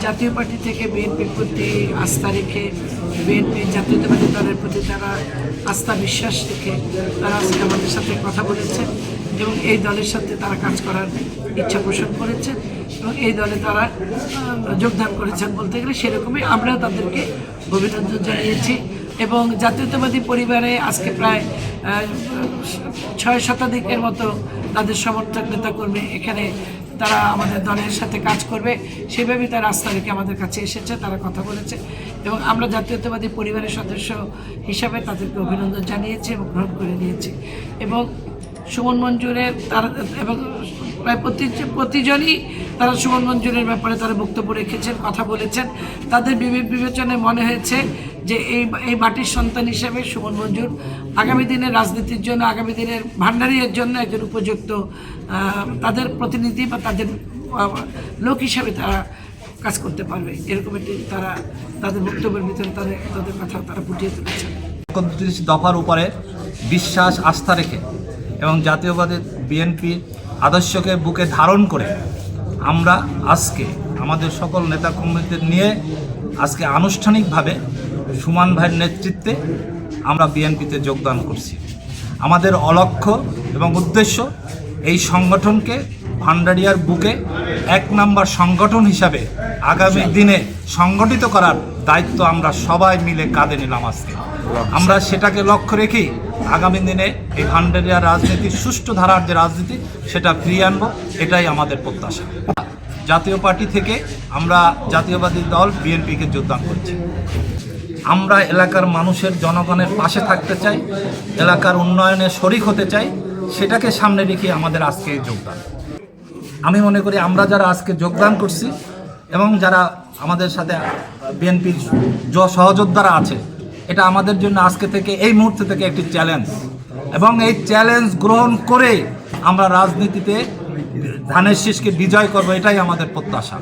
জাতীয় পার্টি থেকে বিএনপির প্রতি আস্থা রেখে বিএনপি জাতীয়তাবাদী দলের প্রতি তারা আস্থা বিশ্বাস রেখে তারা আজকে আমাদের সাথে কথা বলেছে এবং এই দলের সাথে তারা কাজ করার ইচ্ছা পোষণ করেছে এবং এই দলে তারা যোগদান করেছেন বলতে গেলে সেরকমই আমরাও তাদেরকে অভিনন্দন জানিয়েছি এবং জাতীয়তাবাদী পরিবারে আজকে প্রায় 6 শতাধিকের মতো তাদের সমর্থক নেতাকর্মী এখানে তারা আমাদের দলের সাথে কাজ করবে সেভাবেই তারা আস্থা রেখে আমাদের কাছে এসেছে, তারা কথা বলেছে এবং আমরা জাতীয়তাবাদী পরিবারের সদস্য হিসাবে তাদেরকে অভিনন্দন জানিয়েছি এবং গ্রহণ করে নিয়েছি এবং সুমন মঞ্জুরের তারা এবং প্রায় প্রতিজনই তারা সুমন মঞ্জুরের ব্যাপারে তারা বক্তব্য রেখেছেন, কথা বলেছেন। তাদের বিবেচনায় মনে হয়েছে যে এই মাটির সন্তান হিসেবে সুমন মঞ্জুর আগামী দিনের রাজনীতির জন্য, আগামী দিনের ভান্ডারির জন্য একজন উপযুক্ত তাদের প্রতিনিধি বা তাদের লোক হিসেবে তারা কাজ করতে পারবে, এরকম একটি তারা তাদের বক্তব্যের ভিতরে তাদের কথা তারা ফুটিয়ে তুলেছেন। 31 দফার উপরে বিশ্বাস আস্থা রেখে এবং জাতীয়বাদী বিএনপির আদর্শকে বুকে ধারণ করে আমরা আজকে আমাদের সকল নেতাকর্মীদের নিয়ে আজকে আনুষ্ঠানিকভাবে সুমন ভাইয়ের নেতৃত্বে আমরা বিএনপিতে যোগদান করছি। আমাদের অলক্ষ্য এবং উদ্দেশ্য এই সংগঠনকে ভান্ডারিয়ার বুকে 1 নম্বর সংগঠন হিসাবে আগামী দিনে সংগঠিত করার দায়িত্ব আমরা সবাই মিলে কাঁধে নিলাম আজকে। আমরা সেটাকে লক্ষ্য রেখে আগামী দিনে এই ভান্ডারিয়ার রাজনীতির সুষ্ঠু ধারার যে রাজনীতি সেটা ফিরিয়ে আনব, এটাই আমাদের প্রত্যাশা। জাতীয় পার্টি থেকে আমরা জাতীয়বাদী দল বিএনপিকে যোগদান করছি। আমরা এলাকার মানুষের জনগণের পাশে থাকতে চাই, এলাকার উন্নয়নে শরিক হতে চাই, সেটাকে সামনে রেখে আমাদের আজকে যোগদান। আমি মনে করি আমরা যারা আজকে যোগদান করছি এবং যারা আমাদের সাথে বিএনপির সহযোদ্ধারা আছে, এটা আমাদের জন্য আজকে থেকে এই মুহূর্তে থেকে একটি চ্যালেঞ্জ এবং এই চ্যালেঞ্জ গ্রহণ করে আমরা রাজনীতিতে ধানের শীষকে বিজয় করব, এটাই আমাদের প্রত্যাশা।